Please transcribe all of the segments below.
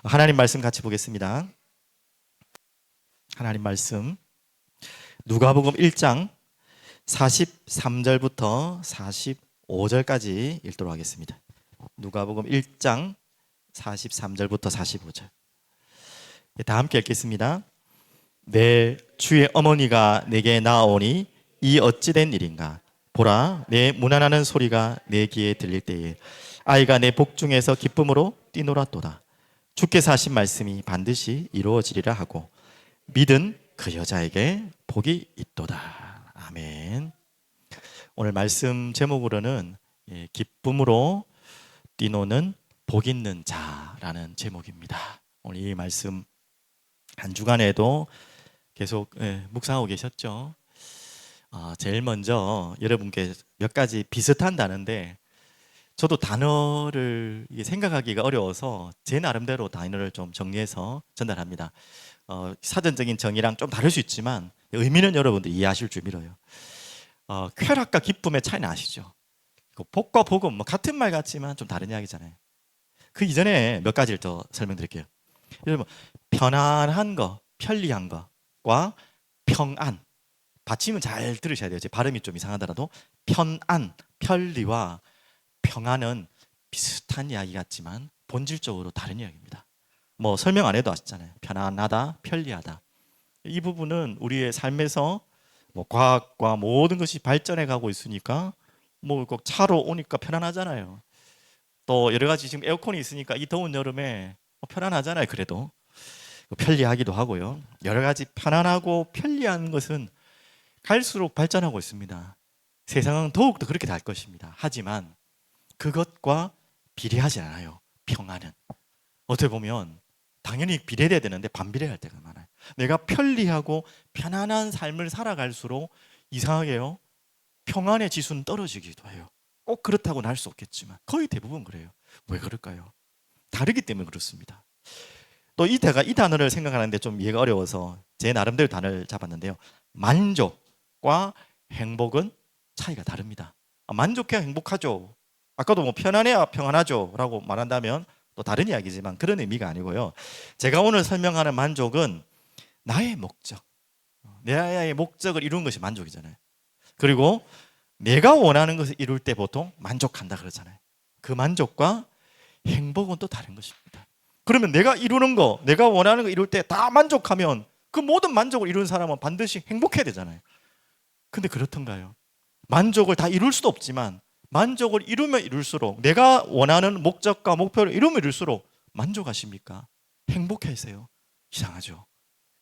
하나님 말씀 같이 보겠습니다. 하나님 말씀 누가복음 1장 43절부터 45절까지 읽도록 하겠습니다. 누가복음 1장 43절부터 45절. 다 함께 읽겠습니다. 내 주의 어머니가 내게 나아오니 이 어찌된 일인가? 보라, 내 문안하는 소리가 내 귀에 들릴 때에 아이가 내 복중에서 기쁨으로 뛰놀았도다. 주께서 하신 말씀이 반드시 이루어지리라 하고 믿은 그 여자에게 복이 있도다. 아멘. 오늘 말씀 제목으로는 기쁨으로 뛰노는 복 있는 자라는 제목입니다. 오늘 이 말씀 한 주간에도 계속 묵상하고 계셨죠. 제일 먼저 여러분께 몇 가지 비슷한 단어인데 저도 단어를 생각하기가 어려워서 제 나름대로 단어를 좀 정리해서 전달합니다. 사전적인 정의랑 좀 다를 수 있지만 의미는 여러분들 이해하실 줄 믿어요. 쾌락과 기쁨의 차이는 아시죠? 복과 복음 같은 말 같지만 좀 다른 이야기잖아요. 그 이전에 몇 가지를 더 설명드릴게요. 여러분, 편안한 거, 편리한 것과 평안, 받침은 잘 들으셔야 돼요. 제 발음이 좀 이상하더라도 편안, 편리와 평안은 비슷한 이야기 같지만 본질적으로 다른 이야기입니다. 설명 안 해도 아시잖아요. 편안하다, 편리하다. 이 부분은 우리의 삶에서 과학과 모든 것이 발전해 가고 있으니까 꼭 차로 오니까 편안하잖아요. 또 여러 가지 지금 에어컨이 있으니까 이 더운 여름에 편안하잖아요. 그래도 편리하기도 하고요. 여러 가지 편안하고 편리한 것은 갈수록 발전하고 있습니다. 세상은 더욱더 그렇게 될 것입니다. 하지만 그것과 비례하지 않아요. 평안은 어떻게 보면 당연히 비례돼야 되는데 반비례할 때가 많아요. 내가 편리하고 편안한 삶을 살아갈수록 이상하게요, 평안의 지수는 떨어지기도 해요. 꼭 그렇다고는 할 수 없겠지만 거의 대부분 그래요. 왜 그럴까요? 다르기 때문에 그렇습니다. 또 이 단어를 생각하는데 좀 이해가 어려워서 제 나름대로 단어를 잡았는데요. 만족과 행복은 차이가 다릅니다. 만족해야 행복하죠. 아까도 편안해야 평안하죠 라고 말한다면 또 다른 이야기지만 그런 의미가 아니고요. 제가 오늘 설명하는 만족은 나의 목적, 나의 목적을 이룬 것이 만족이잖아요. 그리고 내가 원하는 것을 이룰 때 보통 만족한다 그러잖아요. 그 만족과 행복은 또 다른 것입니다. 그러면 내가 이루는 거, 내가 원하는 거 이룰 때 다 만족하면 그 모든 만족을 이룬 사람은 반드시 행복해야 되잖아요. 근데 그렇던가요? 만족을 다 이룰 수도 없지만 만족을 이루면 이룰수록, 내가 원하는 목적과 목표를 이루면 이룰수록 만족하십니까? 행복해하세요? 이상하죠.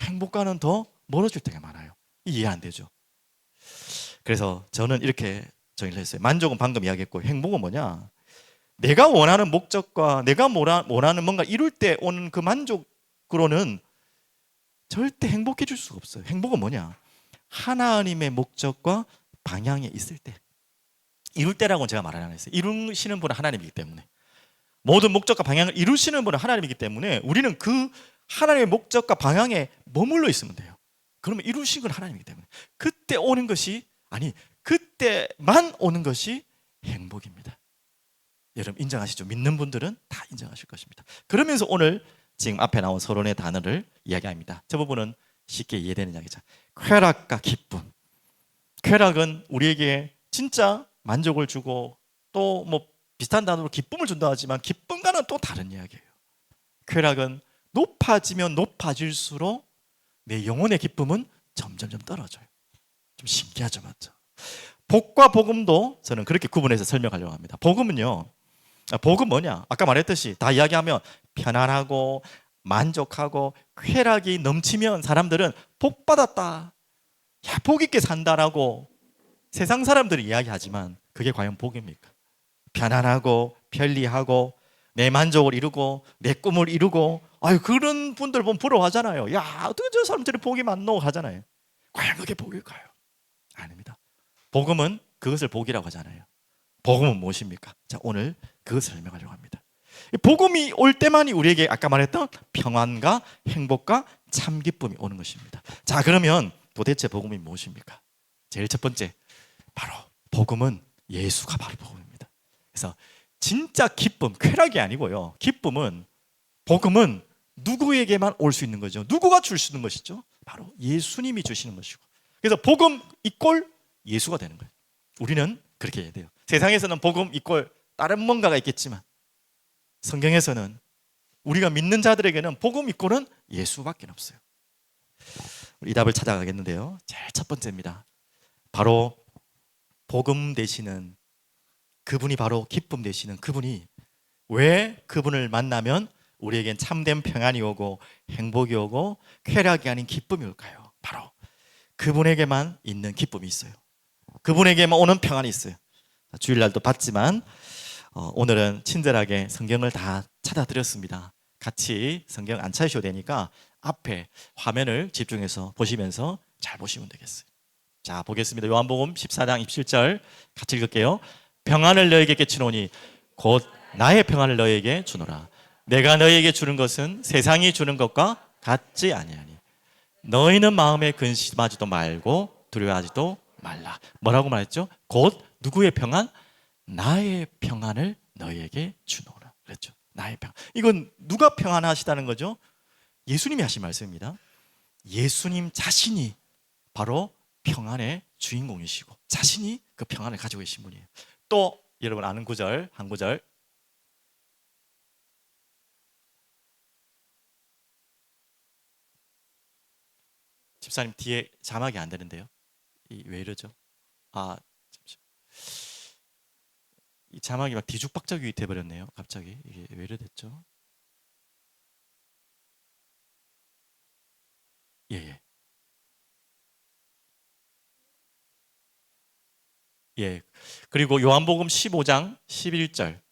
행복과는 더 멀어질 때가 많아요. 이해 안 되죠. 그래서 저는 이렇게 정의를 했어요. 만족은 방금 이야기했고, 행복은 뭐냐? 내가 원하는 목적과 내가 원하는 뭔가 이룰 때 오는 그 만족으로는 절대 행복해질 수가 없어요. 행복은 뭐냐? 하나님의 목적과 방향에 있을 때, 이룰 때라고는 제가 말 안 했어요. 이루시는 분은 하나님이기 때문에, 모든 목적과 방향을 이루시는 분은 하나님이기 때문에 우리는 그 하나님의 목적과 방향에 머물러 있으면 돼요. 그러면 이루신 건 하나님이기 때문에 그때 오는 것이, 그때만 오는 것이 행복입니다. 여러분 인정하시죠? 믿는 분들은 다 인정하실 것입니다. 그러면서 오늘 지금 앞에 나온 서론의 단어를 이야기합니다. 저 부분은 쉽게 이해되는 이야기죠. 쾌락과 기쁨. 쾌락은 우리에게 진짜 만족을 주고 또 비슷한 단어로 기쁨을 준다 하지만 기쁨과는 또 다른 이야기예요. 쾌락은 높아지면 높아질수록 내 영혼의 기쁨은 점점점 떨어져요. 좀 신기하죠, 맞죠? 복과 복음도 저는 그렇게 구분해서 설명하려고 합니다. 복음은요, 복음 뭐냐? 아까 말했듯이 다 이야기하면 편안하고 만족하고 쾌락이 넘치면 사람들은 복 받았다, 야, 복 있게 산다라고 세상 사람들이 이야기하지만 그게 과연 복입니까? 편안하고 편리하고 내 만족을 이루고 내 꿈을 이루고, 그런 분들 보면 부러워하잖아요. 야, 어떻게 저 사람들이 복이 많노 하잖아요. 과연 그게 복일까요? 아닙니다. 복음은 그것을 복이라고 하잖아요. 복음은 무엇입니까? 자, 오늘 그것을 설명하려고 합니다. 복음이 올 때만이 우리에게 아까 말했던 평안과 행복과 참 기쁨이 오는 것입니다. 자, 그러면 도대체 복음이 무엇입니까? 제일 첫 번째, 바로 복음은 예수가 바로 복음입니다. 그래서 진짜 기쁨, 쾌락이 아니고요. 복음은 누구에게만 올 수 있는 거죠? 누구가 줄 수 있는 것이죠? 바로 예수님이 주시는 것이고, 그래서 복음 이꼴 예수가 되는 거예요. 우리는 그렇게 해야 돼요. 세상에서는 복음 이꼴 다른 뭔가가 있겠지만, 성경에서는 우리가 믿는 자들에게는 복음 이꼴은 예수밖에 없어요. 이 답을 찾아가겠는데요, 제일 첫 번째입니다. 바로 복음 되시는 그분이, 바로 기쁨 되시는 그분이, 왜 그분을 만나면 우리에겐 참된 평안이 오고 행복이 오고 쾌락이 아닌 기쁨이 올까요? 바로 그분에게만 있는 기쁨이 있어요. 그분에게만 오는 평안이 있어요. 주일날도 봤지만 오늘은 친절하게 성경을 다 찾아드렸습니다. 같이 성경 안 찾으셔도 되니까 앞에 화면을 집중해서 보시면서 잘 보시면 되겠어요. 자, 보겠습니다. 요한복음 14장 27절 같이 읽을게요. 평안을 너에게 끼치노니 곧 나의 평안을 너에게 주노라. 내가 너에게 주는 것은 세상이 주는 것과 같지 아니하니 너희는 마음에 근심하지도 말고 두려워하지도 말라. 뭐라고 말했죠? 곧 누구의 평안? 나의 평안을 너희에게 주노라 그랬죠. 나의 평안. 이건 누가 평안하시다는 거죠? 예수님이 하신 말씀입니다. 예수님 자신이 바로 평안의 주인공이시고 자신이 그 평안을 가지고 계신 분이에요. 또 여러분 아는 구절, 한 구절. 집사님 뒤에 자막이 안 되는데요. 왜 이러죠? 잠시만. 이 자막이 막 뒤죽박죽이 돼버렸네요. 갑자기 이게 왜 이래 됐죠? 예. 예. 그리고 요한복음 15장 11절.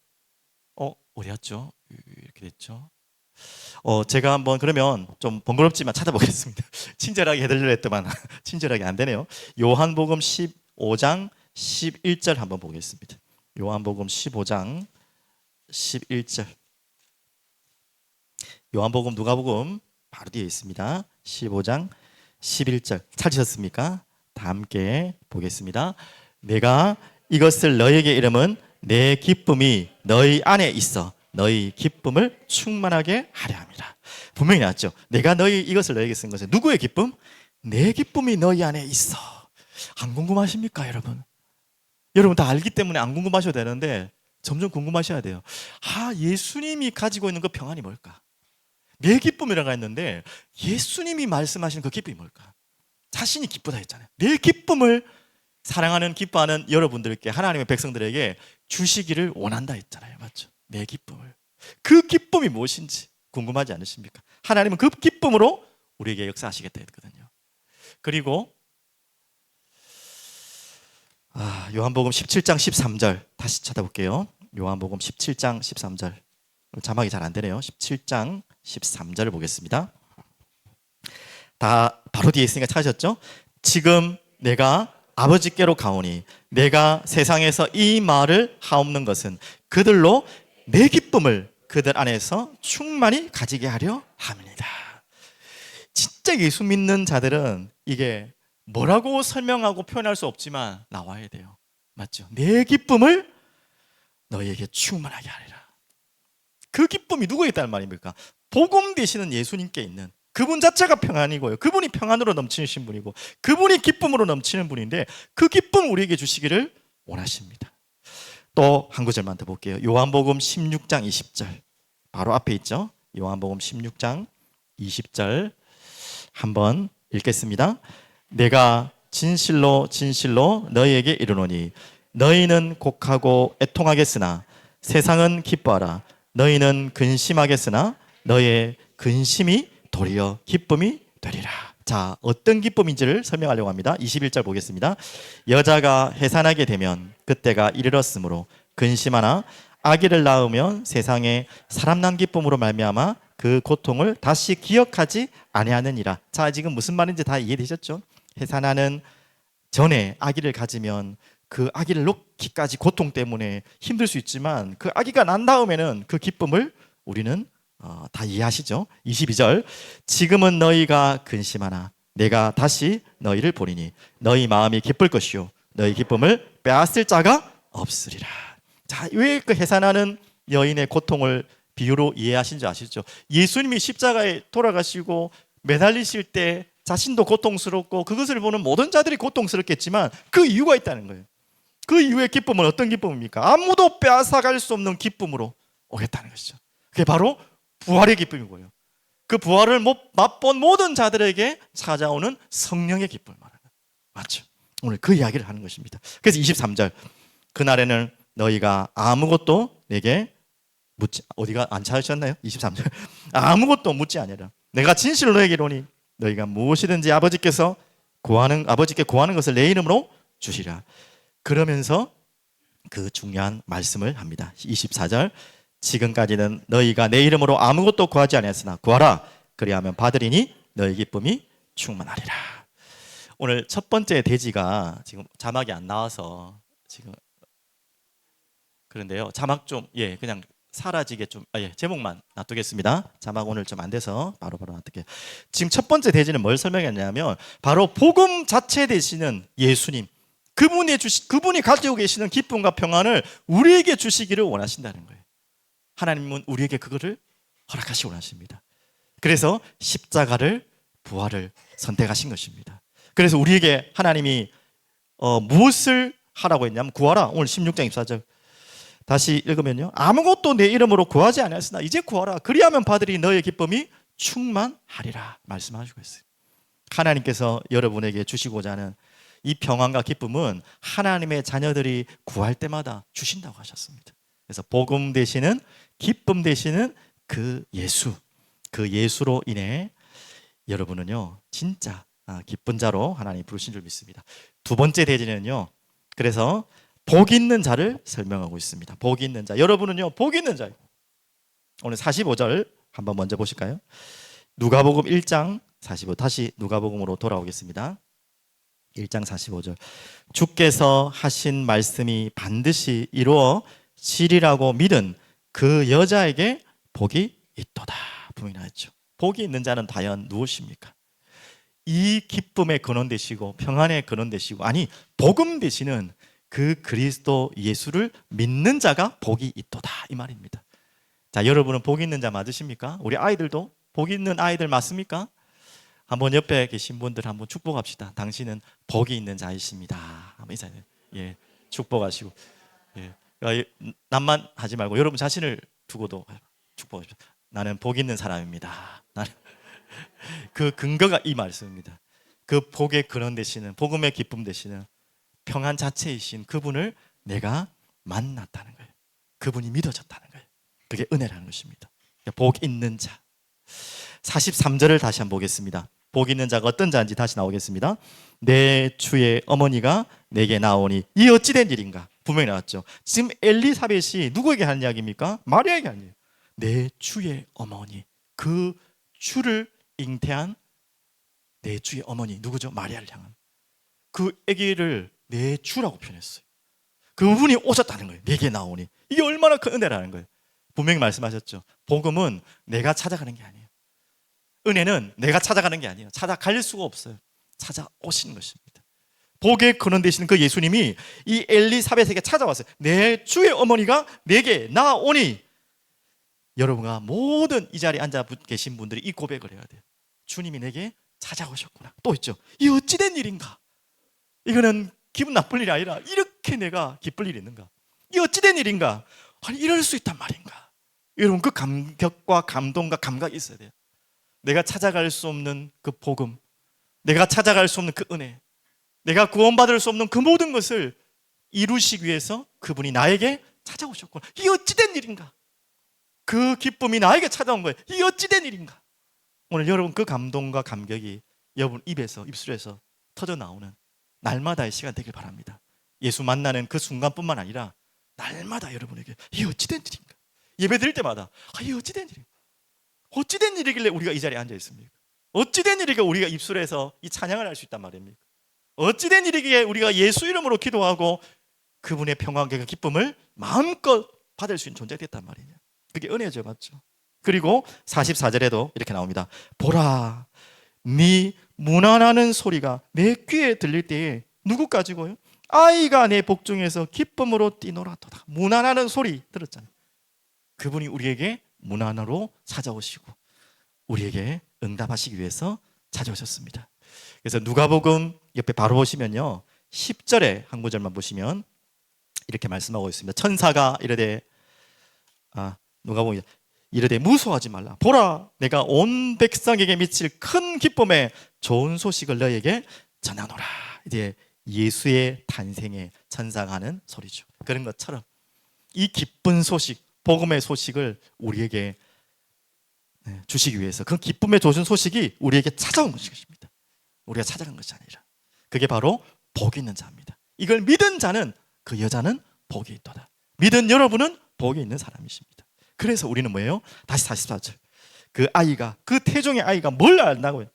어디 갔죠? 이렇게 됐죠? 제가 한번 그러면 좀 번거롭지만 찾아보겠습니다. 친절하게 해드리려 했더만 친절하게 안 되네요. 요한복음 15장 11절 한번 보겠습니다. 요한복음 15장 11절. 요한복음, 누가복음 바로 뒤에 있습니다. 15장 11절 찾으셨습니까? 다 함께 보겠습니다. 내가 이것을 너희에게 이름은 내 기쁨이 너희 안에 있어 너희 기쁨을 충만하게 하려 함이라. 분명히 나왔죠. 내가 이것을 너희에게 쓴 것은 누구의 기쁨? 내 기쁨이 너희 안에 있어. 안 궁금하십니까, 여러분? 여러분 다 알기 때문에 안 궁금하셔도 되는데 점점 궁금하셔야 돼요. 예수님이 가지고 있는 그 평안이 뭘까? 내 기쁨이라고 했는데 예수님이 말씀하시는 그 기쁨이 뭘까? 자신이 기쁘다 했잖아요. 내 기쁨을 사랑하는, 기뻐하는 여러분들께, 하나님의 백성들에게 주시기를 원한다 했잖아요. 맞죠? 내 기쁨을. 그 기쁨이 무엇인지 궁금하지 않으십니까? 하나님은 그 기쁨으로 우리에게 역사하시겠다 했거든요. 그리고 요한복음 17장 13절 다시 찾아볼게요. 요한복음 17장 13절. 자막이 잘 안 되네요. 17장 13절을 보겠습니다. 다 바로 뒤에 있으니까 찾으셨죠? 지금 내가 아버지께로 가오니 내가 세상에서 이 말을 하옵는 것은 그들로 내 기쁨을 그들 안에서 충만히 가지게 하려 함이니라. 진짜 예수 믿는 자들은 이게 뭐라고 설명하고 표현할 수 없지만 나와야 돼요. 맞죠? 내 기쁨을 너희에게 충만하게 하리라. 그 기쁨이 누구에 있다는 말입니까? 복음 되시는 예수님께 있는 그분 자체가 평안이고요. 그분이 평안으로 넘치신 분이고 그분이 기쁨으로 넘치는 분인데 그 기쁨 우리에게 주시기를 원하십니다. 또 한 구절만 더 볼게요. 요한복음 16장 20절 바로 앞에 있죠. 요한복음 16장 20절 한번 읽겠습니다. 내가 진실로 진실로 너희에게 이르노니 너희는 곡하고 애통하겠으나 세상은 기뻐하라. 너희는 근심하겠으나 너희의 근심이 도리어 기쁨이 되리라. 자, 어떤 기쁨인지를 설명하려고 합니다. 21절 보겠습니다. 여자가 해산하게 되면 그때가 이르렀으므로 근심하나 아기를 낳으면 세상에 사람 난 기쁨으로 말미암아 그 고통을 다시 기억하지 아니하느니라. 자, 지금 무슨 말인지 다 이해되셨죠? 해산하는 전에 아기를 가지면 그 아기를 놓기까지 고통 때문에 힘들 수 있지만 그 아기가 난 다음에는 그 기쁨을 우리는 다 이해하시죠? 22절 지금은 너희가 근심하나 내가 다시 너희를 보리니 너희 마음이 기쁠 것이요 너희 기쁨을 빼앗을 자가 없으리라. 자, 왜 그 해산하는 여인의 고통을 비유로 이해하신 줄 아시죠? 예수님이 십자가에 돌아가시고 매달리실 때 자신도 고통스럽고 그것을 보는 모든 자들이 고통스럽겠지만 그 이유가 있다는 거예요. 그 이후의 기쁨은 어떤 기쁨입니까? 아무도 빼앗아갈 수 없는 기쁨으로 오겠다는 것이죠. 그게 바로 부활의 기쁨이고요. 그 부활을 맛본 모든 자들에게 찾아오는 성령의 기쁨을 말하는 거예요. 맞죠? 오늘 그 이야기를 하는 것입니다. 그래서 23절, 그날에는 너희가 아무것도 내게 묻지, 어디가 안 찾으셨나요? 23절, 아무것도 묻지 아니하라. 내가 진실로 너에게 이르노니 너희가 무엇이든지 아버지께 구하는 것을 내 이름으로 주시라. 그러면서 그 중요한 말씀을 합니다. 24절, 지금까지는 너희가 내 이름으로 아무것도 구하지 아니하였으나 구하라. 그리하면 받으리니 너희 기쁨이 충만하리라. 오늘 첫 번째 대지가 지금 자막이 안 나와서 지금 그런데요. 자막 좀 그냥 사라지게 좀 제목만 놔두겠습니다. 자막 오늘 좀 안 돼서 바로바로 놔둘게요. 지금 첫 번째 대지는 뭘 설명했냐면 바로 복음 자체 되시는 예수님, 그분이 가지고 계시는 기쁨과 평안을 우리에게 주시기를 원하신다는 거예요. 하나님은 우리에게 그거를 허락하시기 원하십니다. 그래서 십자가를, 부활을 선택하신 것입니다. 그래서 우리에게 하나님이 무엇을 하라고 했냐면 구하라. 오늘 16장 24절 다시 읽으면요, 아무것도 내 이름으로 구하지 아니하였으나 이제 구하라. 그리하면 받으리 너의 기쁨이 충만하리라 말씀하시고 있어요. 하나님께서 여러분에게 주시고자 하는 이 평안과 기쁨은 하나님의 자녀들이 구할 때마다 주신다고 하셨습니다. 그래서 복음 되시는, 기쁨 되시는 그 예수로 인해 여러분은요 진짜 기쁜 자로 하나님이 부르신 줄 믿습니다. 두 번째 대지는요, 그래서 복 있는 자를 설명하고 있습니다. 복 있는 자, 여러분은요 복 있는 자예요. 오늘 45절 한번 먼저 보실까요? 누가복음 1장 45, 다시 누가복음으로 돌아오겠습니다. 1장 45절, 주께서 하신 말씀이 반드시 이루어지리라고 믿은 그 여자에게 복이 있도다 분명히 나왔죠. 복이 있는 자는 과연 누구십니까? 이 기쁨의 근원 되시고 평안의 근원 되시고, 아니 복음 되시는 그 그리스도 예수를 믿는 자가 복이 있도다 이 말입니다. 자, 여러분은 복 있는 자 맞으십니까? 우리 아이들도 복 있는 아이들 맞습니까? 한번 옆에 계신 분들 한번 축복합시다. 당신은 복이 있는 자이십니다. 한번 인사해요. 축복하시고, 남만 하지 말고 여러분 자신을 두고도 축복합시다. 나는 복 있는 사람입니다. 나는 그 근거가 이 말씀입니다. 그 복의 근원 되시는, 복음의 기쁨 되시는 평안 자체이신 그분을 내가 만났다는 거예요. 그분이 믿어졌다는 거예요. 그게 은혜라는 것입니다. 복 있는 자. 43절을 다시 한번 보겠습니다. 복 있는 자가 어떤 자인지 다시 나오겠습니다. 내 주의 어머니가 내게 나오니 이 어찌된 일인가? 분명히 나왔죠. 지금 엘리사벳이 누구에게 하는 이야기입니까? 마리아에게 하는 이야기예요. 내 주의 어머니, 그 주를 잉태한 내 주의 어머니 누구죠? 마리아를 향한 그 아기를 내 주라고 표현했어요. 그분이 오셨다는 거예요. 내게 나오니. 이게 얼마나 큰 은혜라는 거예요. 분명히 말씀하셨죠. 복음은 내가 찾아가는 게 아니에요. 은혜는 내가 찾아가는 게 아니에요. 찾아갈 수가 없어요. 찾아오시는 것입니다. 복의 근원 되시는 그 예수님이 이 엘리사벳에게 찾아왔어요. 내 주의 어머니가 내게 나오니. 여러분과 모든 이 자리에 앉아 계신 분들이 이 고백을 해야 돼요. 주님이 내게 찾아오셨구나. 또 있죠. 이 어찌된 일인가? 이거는 기분 나쁠 일이 아니라 이렇게 내가 기쁠 일이 있는가? 이 어찌된 일인가? 아니 이럴 수 있단 말인가? 여러분 그 감격과 감동과 감각이 있어야 돼요. 내가 찾아갈 수 없는 그 복음, 내가 찾아갈 수 없는 그 은혜, 내가 구원받을 수 없는 그 모든 것을 이루시기 위해서 그분이 나에게 찾아오셨구나. 이 어찌된 일인가? 그 기쁨이 나에게 찾아온 거예요. 이 어찌된 일인가? 오늘 여러분 그 감동과 감격이 여러분 입에서, 입술에서 터져 나오는 날마다의 시간 되길 바랍니다. 예수 만나는 그 순간뿐만 아니라 날마다 여러분에게 이 어찌된 일인가? 예배 드릴 때마다 이 어찌된 일인가? 어찌된 일이길래 우리가 이 자리에 앉아 있습니까? 어찌된 일이길래 우리가 입술에서 이 찬양을 할 수 있단 말입니까? 어찌된 일이기에 우리가 예수 이름으로 기도하고 그분의 평안과 기쁨을 마음껏 받을 수 있는 존재가 됐단 말이냐? 그게 은혜죠, 맞죠? 그리고 44절에도 이렇게 나옵니다. 보라, 네 문안하는 소리가 내 귀에 들릴 때에 누구 가지고요? 아이가 내 복중에서 기쁨으로 뛰놀았도다. 문안하는 소리 들었잖아요. 그분이 우리에게 문 안으로 찾아오시고 우리에게 응답하시기 위해서 찾아오셨습니다. 그래서 누가복음 옆에 바로 보시면요, 10절에 한 구절만 보시면 이렇게 말씀하고 있습니다. 천사가 이르되, 누가복음 이르되 무서워하지 말라. 보라, 내가 온 백성에게 미칠 큰 기쁨의 좋은 소식을 너에게 전하노라. 이제 예수의 탄생에 천사가 하는 소리죠. 그런 것처럼 이 기쁜 소식, 복음의 소식을 우리에게 주시기 위해서, 그 기쁨의 좋은 소식이 우리에게 찾아온 것입니다. 우리가 찾아간 것이 아니라 그게 바로 복이 있는 자입니다. 이걸 믿은 자는, 그 여자는 복이 있도다. 믿은 여러분은 복이 있는 사람이십니다. 그래서 우리는 뭐예요? 다시 44절, 그 아이가, 그 태중의 아이가 뭘 안다고요?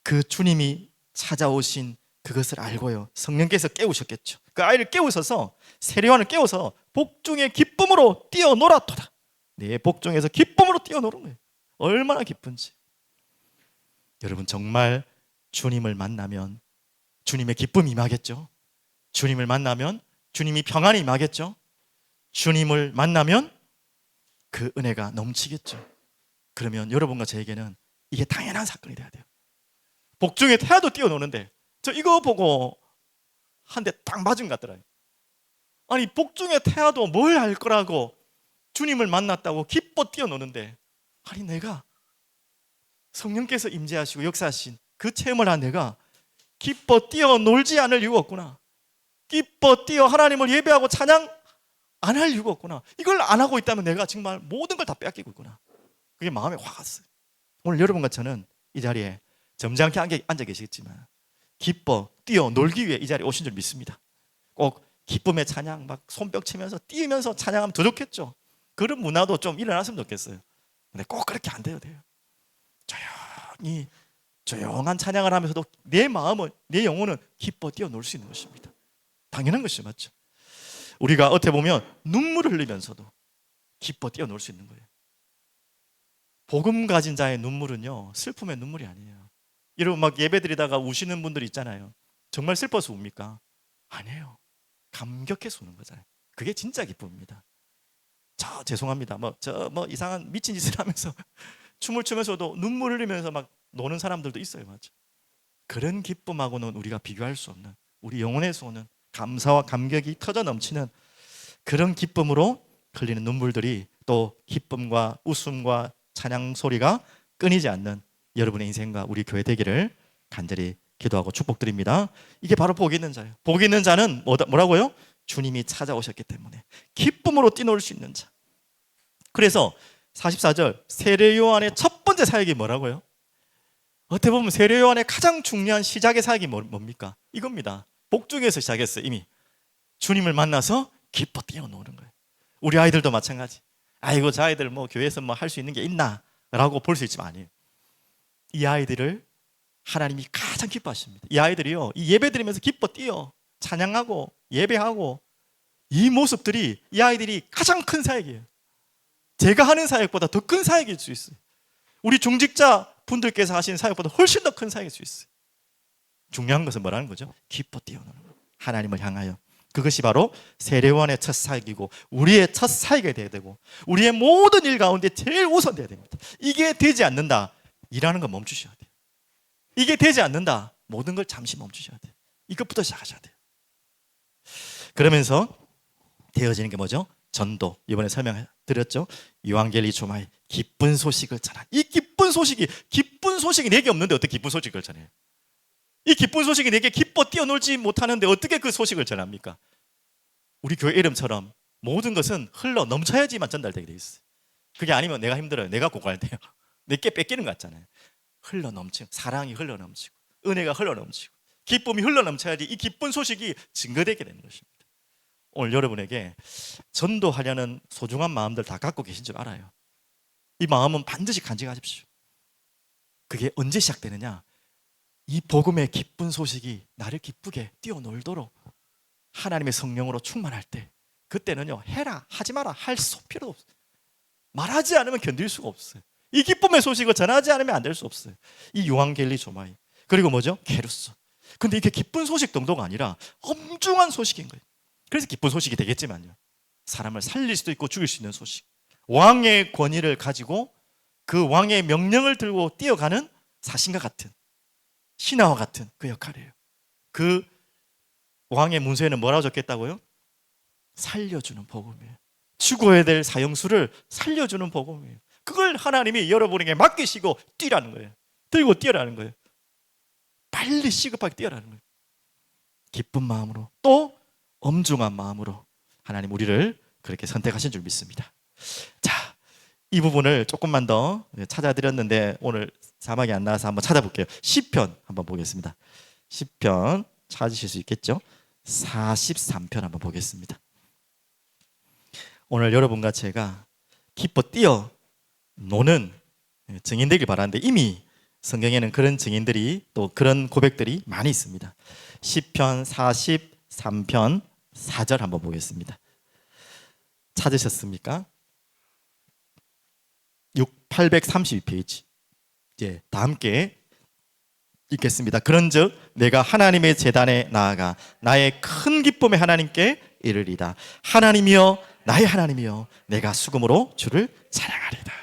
그 주님이 찾아오신 그것을 알고요, 성령께서 깨우셨겠죠. 그 아이를 깨우셔서, 세례요한을 깨워서 복중의 기쁨으로 뛰어놀았도다. 네, 복중에서 기쁨으로 뛰어노는 거예요. 얼마나 기쁜지. 여러분, 정말 주님을 만나면 주님의 기쁨이 임하겠죠. 주님을 만나면 주님이 평안이 임하겠죠. 주님을 만나면 그 은혜가 넘치겠죠. 그러면 여러분과 저에게는 이게 당연한 사건이 돼야 돼요. 복중에 태아도 뛰어노는데 저 이거 보고 한 대 딱 맞은 것 같더라고요. 아니, 복중에 태아도 뭘 할 거라고 주님을 만났다고 기뻐 뛰어노는데, 아니 내가 성령께서 임재하시고 역사하신 그 체험을 한 내가 기뻐 뛰어놀지 않을 이유가 없구나. 기뻐 뛰어 하나님을 예배하고 찬양 안 할 이유가 없구나. 이걸 안 하고 있다면 내가 정말 모든 걸 다 빼앗기고 있구나. 그게 마음에 확 왔어요. 오늘 여러분과 저는 이 자리에 점잖게 앉아 계시겠지만 기뻐 뛰어놀기 위해 이 자리에 오신 줄 믿습니다. 꼭 기쁨의 찬양 막 손뼉 치면서 뛰면서 찬양하면 더 좋겠죠. 그런 문화도 좀 일어났으면 좋겠어요. 근데 꼭 그렇게 안 돼요. 조용히 조용한 찬양을 하면서도 내 마음은, 내 영혼은 기뻐 뛰어놀 수 있는 것입니다. 당연한 것이죠. 맞죠? 우리가 어떻게 보면 눈물을 흘리면서도 기뻐 뛰어놀 수 있는 거예요. 복음 가진 자의 눈물은요, 슬픔의 눈물이 아니에요. 여러분, 막 예배드리다가 우시는 분들 있잖아요. 정말 슬퍼서 웁니까? 아니에요. 감격해서 우는 거잖아요. 그게 진짜 기쁨입니다. 죄송합니다. 뭐 이상한 미친 짓을 하면서 춤을 추면서도 눈물 흘리면서 막 노는 사람들도 있어요. 맞죠? 그런 기쁨하고는 우리가 비교할 수 없는, 우리 영혼에서 오는 감사와 감격이 터져 넘치는 그런 기쁨으로 흘리는 눈물들이, 또 기쁨과 웃음과 찬양 소리가 끊이지 않는 여러분의 인생과 우리 교회 되기를 간절히 기도하고 축복드립니다. 이게 바로 복이 있는 자예요. 복이 있는 자는 뭐라고요? 주님이 찾아오셨기 때문에 기쁨으로 뛰놀 수 있는 자. 그래서 44절, 세례 요한의 첫 번째 사역이 뭐라고요? 어떻게 보면 세례 요한의 가장 중요한 시작의 사역이 뭡니까? 이겁니다. 복중에서 시작했어요. 이미 주님을 만나서 기뻐 뛰어노는 거예요. 우리 아이들도 마찬가지. 아이고, 저 아이들 뭐 교회에서 뭐 할 수 있는 게 있나? 라고 볼 수 있지만 아니에요. 이 아이들을 하나님이 가장 기뻐하십니다. 이 아이들이요, 이 예배 드리면서 기뻐 뛰어 찬양하고 예배하고, 이 모습들이, 이 아이들이 가장 큰 사역이에요. 제가 하는 사역보다 더 큰 사역일 수 있어요. 우리 중직자 분들께서 하시는 사역보다 훨씬 더 큰 사역일 수 있어요. 중요한 것은 뭐라는 거죠? 기뻐 뛰어노는 거. 하나님을 향하여. 그것이 바로 세례요한의 첫 사역이고 우리의 첫 사역이 되어야 되고 우리의 모든 일 가운데 제일 우선 되어야 됩니다. 이게 되지 않는다, 일하는 거 멈추셔야 돼요. 이게 되지 않는다, 모든 걸 잠시 멈추셔야 돼요. 이것부터 시작하셔야 돼요. 그러면서 되어지는 게 뭐죠? 전도. 이번에 설명드렸죠. 유앙겔리 조마이, 기쁜 소식을 전한. 이 기쁜 소식이 내게 없는데 어떻게 기쁜 소식을 전해요? 이 기쁜 소식이 내게 기뻐 뛰어놀지 못하는데 어떻게 그 소식을 전합니까? 우리 교회 이름처럼 모든 것은 흘러 넘쳐야지만 전달되게 돼 있어요. 그게 아니면 내가 힘들어요. 내가 고갈돼요. 내게 뺏기는 것 같잖아요. 흘러 넘치고, 사랑이 흘러 넘치고, 은혜가 흘러 넘치고, 기쁨이 흘러 넘쳐야지 이 기쁜 소식이 증거되게 되는 것입니다. 오늘 여러분에게 전도하려는 소중한 마음들 다 갖고 계신 줄 알아요. 이 마음은 반드시 간직하십시오. 그게 언제 시작되느냐? 이 복음의 기쁜 소식이 나를 기쁘게 뛰어놀도록 하나님의 성령으로 충만할 때, 그때는요, 해라 하지 마라 할 필요도 없어요. 말하지 않으면 견딜 수가 없어요. 이 기쁨의 소식을 전하지 않으면 안 될 수 없어요. 이 요한겔리 조마이, 그리고 뭐죠? 게루소. 근데 이게 기쁜 소식 정도가 아니라 엄중한 소식인 거예요. 그래서 기쁜 소식이 되겠지만요, 사람을 살릴 수도 있고 죽일 수 있는 소식, 왕의 권위를 가지고 그 왕의 명령을 들고 뛰어가는 사신과 같은, 신하와 같은 그 역할이에요. 그 왕의 문서에는 뭐라고 적혔다고요? 살려주는 복음이에요. 죽어야 될 사형수를 살려주는 복음이에요. 그걸 하나님이 여러분에게 맡기시고 뛰라는 거예요. 들고 뛰어라는 거예요. 빨리 시급하게 뛰어라는 거예요. 기쁜 마음으로, 또 엄중한 마음으로 하나님 우리를 그렇게 선택하신 줄 믿습니다. 자, 이 부분을 조금만 더 찾아드렸는데 오늘 자막이 안 나와서 한번 찾아볼게요. 시편 한번 보겠습니다. 시편 찾으실 수 있겠죠? 43편 한번 보겠습니다. 오늘 여러분과 제가 기뻐 뛰어 노는 증인 되길 바라는데, 이미 성경에는 그런 증인들이, 또 그런 고백들이 많이 있습니다. 시편 43편 4절 한번 보겠습니다. 찾으셨습니까? 832페이지. 예, 다 함께 읽겠습니다. 그런즉 내가 하나님의 제단에 나아가 나의 큰 기쁨의 하나님께 이르리다. 하나님이여, 나의 하나님이여, 내가 수금으로 주를 찬양하리다.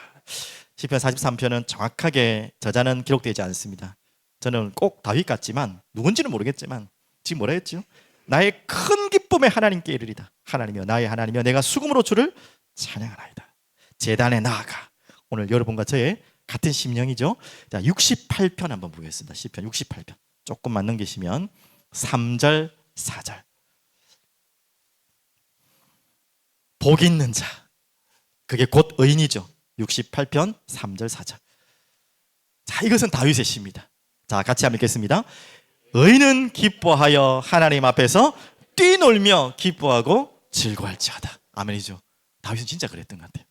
시편 43편은 정확하게 저자는 기록되지 않습니다. 저는 꼭 다윗 같지만, 누군지는 모르겠지만 지금 뭐라 했죠? 나의 큰 기쁨의 하나님께 이르리다. 하나님이여, 나의 하나님이여, 내가 수금으로 주를 찬양하나이다. 제단에 나아가. 오늘 여러분과 저의 같은 심령이죠. 자, 68편 한번 보겠습니다. 시편 68편 조금만 넘기시면 3절 4절. 복 있는 자, 그게 곧 의인이죠. 68편 3절 4절. 자, 이것은 다윗의 시입니다. 자, 같이 한번 읽겠습니다. 의인은 기뻐하여 하나님 앞에서 뛰놀며 기뻐하고 즐거워할지어다. 아멘이죠. 다윗은 진짜 그랬던 것 같아요.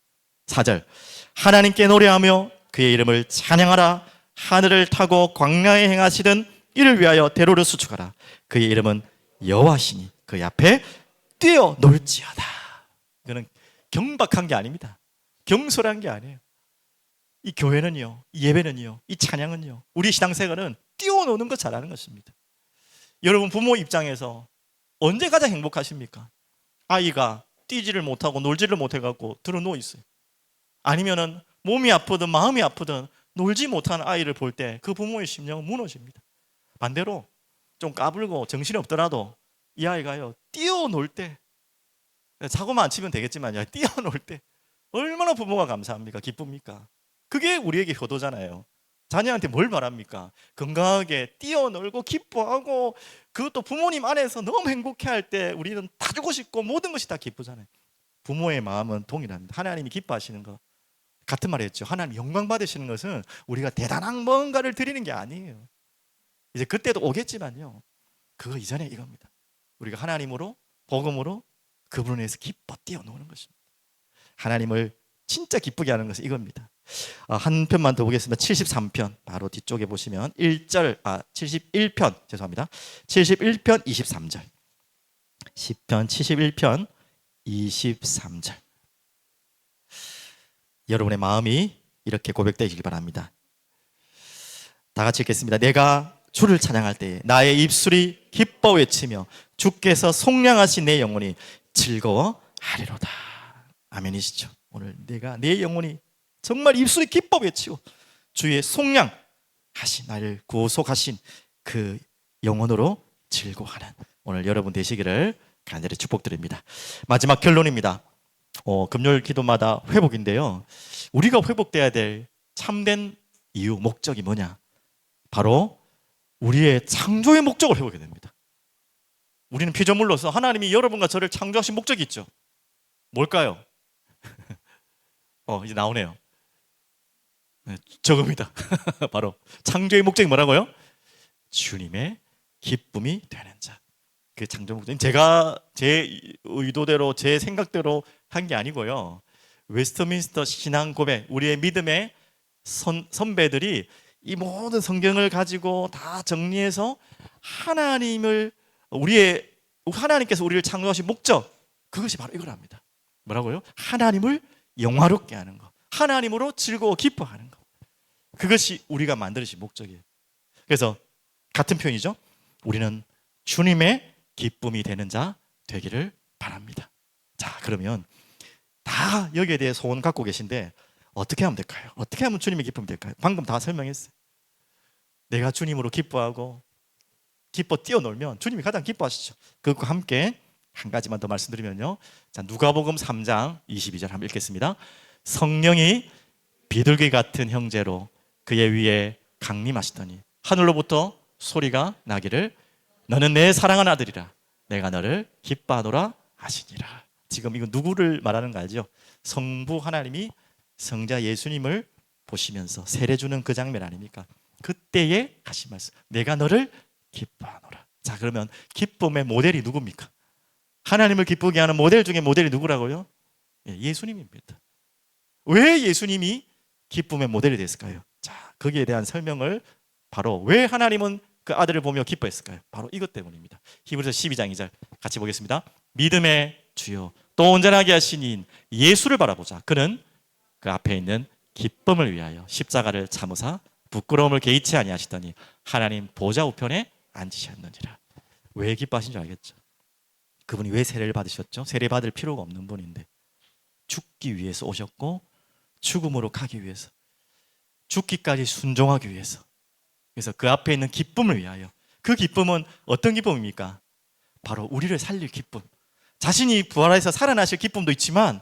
4절. 하나님께 노래하며 그의 이름을 찬양하라. 하늘을 타고 광야에 행하시던 이를 위하여 대로를 수축하라. 그의 이름은 여호와시니 그의 앞에 뛰어놀지어다. 이거는 경박한 게 아닙니다. 경솔한 게 아니에요. 이 교회는요, 이 예배는요, 이 찬양은요, 우리 신앙생활은 뛰어노는 거 잘하는 것입니다. 여러분 부모 입장에서 언제 가장 행복하십니까? 아이가 뛰지를 못하고 놀지를 못해갖고 들어 누워 있어요. 아니면은 몸이 아프든 마음이 아프든 놀지 못하는 아이를 볼 때 그 부모의 심령은 무너집니다. 반대로 좀 까불고 정신이 없더라도 이 아이가요, 뛰어놀 때, 사고만 안 치면 되겠지만요, 뛰어놀 때 얼마나 부모가 감사합니까? 기쁩니까? 그게 우리에게 효도잖아요. 자녀한테 뭘 바랍니까? 건강하게 뛰어놀고 기뻐하고, 그것도 부모님 안에서 너무 행복해할 때 우리는 다 주고 싶고 모든 것이 다 기쁘잖아요. 부모의 마음은 동일합니다. 하나님이 기뻐하시는 거 같은 말이었죠. 하나님 영광 받으시는 것은 우리가 대단한 뭔가를 드리는 게 아니에요. 이제 그때도 오겠지만요, 그거 이전에 이겁니다. 우리가 하나님으로, 복음으로 그분을 위해서 기뻐 뛰어노는 것입니다. 하나님을 진짜 기쁘게 하는 것은 이겁니다. 한 편만 더 보겠습니다. 73편 바로 뒤쪽에 보시면 71편 죄송합니다. 71편 23절. 시편 71편 23절. 여러분의 마음이 이렇게 고백되길 바랍니다. 다 같이 읽겠습니다. 내가 주를 찬양할 때에 나의 입술이 기뻐 외치며 주께서 속량하신 내 영혼이 즐거워하리로다. 아멘이시죠? 오늘 내가, 내 영혼이 정말 입술이 기뻐 외치고 주의 속량하신, 나를 구속하신 그 영혼으로 즐거워하는 오늘 여러분 되시기를 간절히 축복드립니다. 마지막 결론입니다. 금요일 기도마다 회복인데요, 우리가 회복돼야 될 참된 이유, 목적이 뭐냐? 바로 우리의 창조의 목적을 회복해야 됩니다. 우리는 피조물로서 하나님이 여러분과 저를 창조하신 목적이 있죠. 뭘까요? 이제 나오네요. 네, 저겁니다. 바로 창조의 목적이 뭐라고요? 주님의 기쁨이 되는 자. 그 창조 목적은 제가 제 의도대로, 제 생각대로 한 게 아니고요, 웨스트민스터 신앙 고백, 우리의 믿음의 선배들이 이 모든 성경을 가지고 다 정리해서 하나님께서 우리를 창조하신 목적, 그것이 바로 이거랍니다. 뭐라고요? 하나님을 영화롭게 하는 것, 하나님으로 즐거워 기뻐하는 것, 그것이 우리가 만드신 목적이에요. 그래서 같은 표현이죠. 우리는 주님의 기쁨이 되는 자 되기를 바랍니다. 자, 그러면 다 다 여기에 대해 소원 갖고 계신데 어떻게 하면 될까요? 어떻게 하면 주님의 기쁨이 될까요? 방금 다 설명했어요. 내가 주님으로 기뻐하고 기뻐 뛰어놀면 주님이 가장 기뻐하시죠. 그것과 함께 한 가지만 더 말씀드리면요. 자, 누가복음 3장 22절 한번 읽겠습니다. 성령이 비둘기 같은 형제로 그의 위에 강림하시더니 하늘로부터 소리가 나기를 너는 내 사랑하는 아들이라 내가 너를 기뻐하노라 하시니라. 지금 이거 누구를 말하는 거 알죠? 성부 하나님이 성자 예수님을 보시면서 세례 주는 그 장면 아닙니까? 그때에 하신 말씀, 내가 너를 기뻐하노라. 자, 그러면 기쁨의 모델이 누굽니까? 하나님을 기쁘게 하는 모델 중에 모델이 누구라고요? 예수님입니다. 왜 예수님이 기쁨의 모델이 됐을까요? 자, 거기에 대한 설명을 바로 왜 하나님은 그 아들을 보며 기뻐했을까요? 바로 이것 때문입니다. 히브리서 12장 2절 같이 보겠습니다. 믿음의 주요 또 온전하게 하신 이인 예수를 바라보자. 그는 그 앞에 있는 기쁨을 위하여 십자가를 참으사 부끄러움을 개의치 아니하시더니 하나님 보좌 우편에 앉으셨느니라. 왜 기뻐하신 줄 알겠죠? 그분이 왜 세례를 받으셨죠? 세례 받을 필요가 없는 분인데 죽기 위해서 오셨고 죽음으로 가기 위해서 죽기까지 순종하기 위해서, 그래서 그 앞에 있는 기쁨을 위하여. 그 기쁨은 어떤 기쁨입니까? 바로 우리를 살릴 기쁨, 자신이 부활해서 살아나실 기쁨도 있지만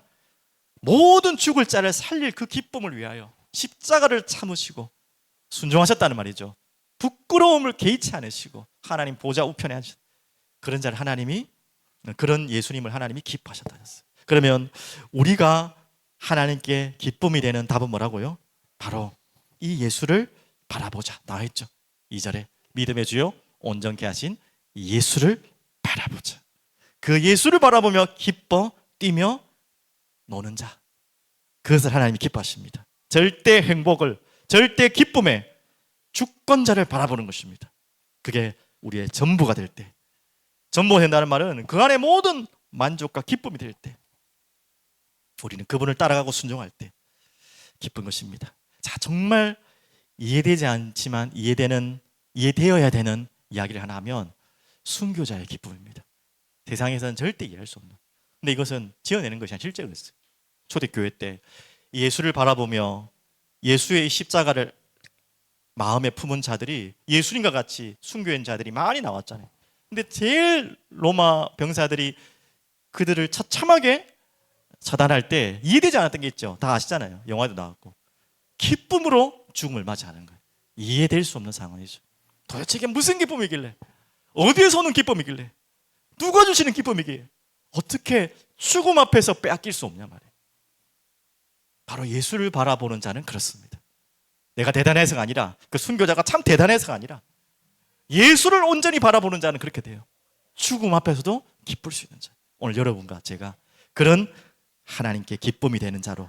모든 죽을 자를 살릴 그 기쁨을 위하여 십자가를 참으시고 순종하셨다는 말이죠. 부끄러움을 개의치 않으시고 하나님 보좌 우편에 앉으셨. 그런 자를 하나님이, 그런 예수님을 하나님이 기뻐하셨다 하셨어요. 그러면 우리가 하나님께 기쁨이 되는 답은 뭐라고요? 바로 이 예수를 바라보자 나와 있죠. 2절에 믿음의 주요 온전케 하신 예수를 바라보자. 그 예수를 바라보며 기뻐 뛰며 노는 자, 그것을 하나님이 기뻐하십니다. 절대 행복을, 절대 기쁨의 주권자를 바라보는 것입니다. 그게 우리의 전부가 될 때, 전부가 된다는 말은 그 안에 모든 만족과 기쁨이 될 때, 우리는 그분을 따라가고 순종할 때 기쁜 것입니다. 자, 정말 이해되지 않지만 이해되어야 되는 이야기를 하나 하면 순교자의 기쁨입니다. 세상에서는 절대 이해할 수 없는. 근데 이것은 지어내는 것이 아니라 실제로 그랬어요. 초대교회 때 예수를 바라보며 예수의 십자가를 마음에 품은 자들이 예수님과 같이 순교한 자들이 많이 나왔잖아요. 근데 제일 로마 병사들이 그들을 처참하게 처단할 때 이해되지 않았던 게 있죠. 다 아시잖아요. 영화도 나왔고. 기쁨으로 죽음을 맞이하는 거예요. 이해될 수 없는 상황이죠. 도대체 이게 무슨 기쁨이길래, 어디에서 오는 기쁨이길래, 누가 주시는 기쁨이길래 어떻게 죽음 앞에서 빼앗길 수 없냐 말이에요. 바로 예수를 바라보는 자는 그렇습니다. 내가 대단해서가 아니라, 그 순교자가 참 대단해서가 아니라 예수를 온전히 바라보는 자는 그렇게 돼요. 죽음 앞에서도 기쁠 수 있는 자. 오늘 여러분과 제가 그런 하나님께 기쁨이 되는 자로,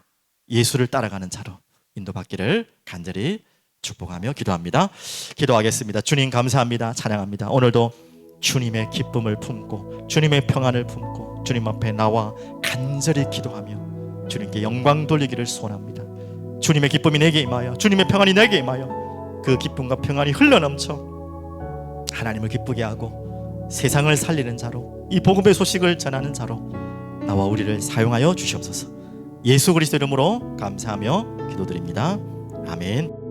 예수를 따라가는 자로 인도받기를 간절히 축복하며 기도합니다. 기도하겠습니다. 주님 감사합니다. 찬양합니다. 오늘도 주님의 기쁨을 품고 주님의 평안을 품고 주님 앞에 나와 간절히 기도하며 주님께 영광 돌리기를 소원합니다. 주님의 기쁨이 내게 임하여, 주님의 평안이 내게 임하여 그 기쁨과 평안이 흘러넘쳐 하나님을 기쁘게 하고 세상을 살리는 자로, 이 복음의 소식을 전하는 자로 나와 우리를 사용하여 주시옵소서. 예수 그리스도 이름으로 감사하며 기도드립니다. 아멘.